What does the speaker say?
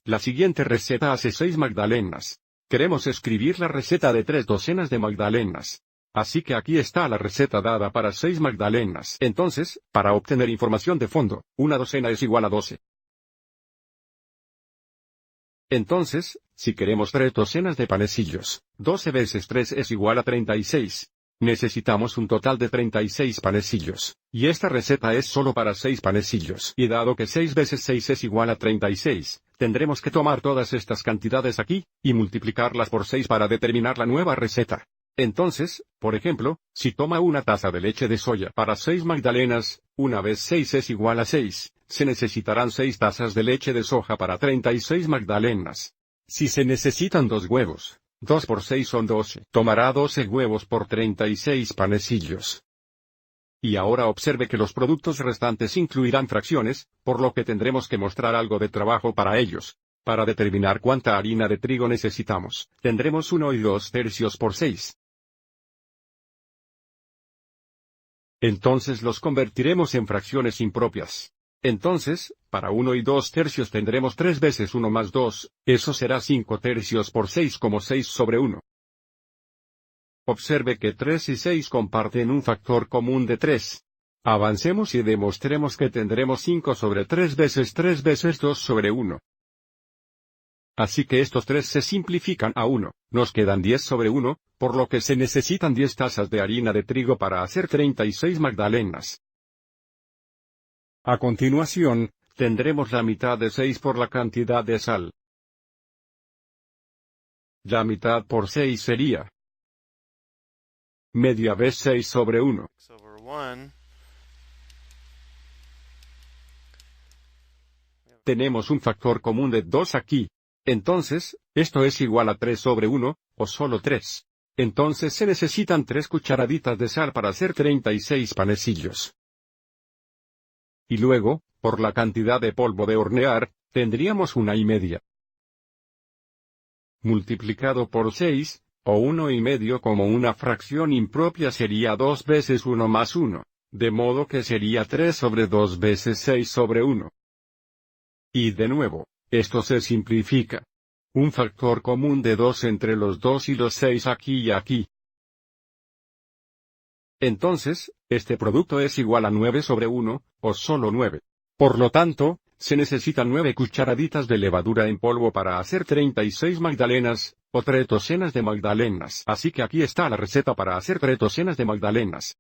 La siguiente receta hace 6 magdalenas. Queremos escribir la receta de 3 docenas de magdalenas. Así que aquí está la receta dada para 6 magdalenas. Entonces, para obtener información de fondo, una docena es igual a 12. Entonces, si queremos 3 docenas de panecillos, 12 veces 3 es igual a 36. Necesitamos un total de 36 panecillos, y esta receta es solo para 6 panecillos. Y dado que 6 veces 6 es igual a 36, tendremos que tomar todas estas cantidades aquí, y multiplicarlas por 6 para determinar la nueva receta. Entonces, por ejemplo, si toma una taza de leche de soya para 6 magdalenas, una vez 6 es igual a 6, se necesitarán 6 tazas de leche de soja para 36 magdalenas. Si se necesitan 2 huevos, 2 por 6 son 12. Tomará 12 huevos por 36 panecillos. Y ahora observe que los productos restantes incluirán fracciones, por lo que tendremos que mostrar algo de trabajo para ellos. Para determinar cuánta harina de trigo necesitamos, tendremos 1 y 2 tercios por 6. Entonces los convertiremos en fracciones impropias. Entonces, para 1 y 2 tercios tendremos 3 veces 1 más 2, eso será 5 tercios por 6 como 6 sobre 1. Observe que 3 y 6 comparten un factor común de 3. Avancemos y demostremos que tendremos 5 sobre 3 veces 2 sobre 1. Así que estos 3 se simplifican a 1, nos quedan 10 sobre 1, por lo que se necesitan 10 tazas de harina de trigo para hacer 36 magdalenas. A continuación, tendremos la mitad de 6 por la cantidad de sal. La mitad por 6 sería media vez 6 sobre 1. Tenemos un factor común de 2 aquí. Entonces, esto es igual a 3 sobre 1, o solo 3. Entonces se necesitan 3 cucharaditas de sal para hacer 36 panecillos. Y luego, por la cantidad de polvo de hornear, tendríamos 1 y media. Multiplicado por 6, o 1 y medio como una fracción impropia sería 2 veces 1 más 1, de modo que sería 3 sobre 2 veces 6 sobre 1. Y de nuevo, esto se simplifica. Un factor común de 2 entre los 2 y los 6 aquí y aquí. Entonces, este producto es igual a 9 sobre 1, o solo 9. Por lo tanto, se necesitan 9 cucharaditas de levadura en polvo para hacer 36 magdalenas, o 3 docenas de magdalenas. Así que aquí está la receta para hacer 3 docenas de magdalenas.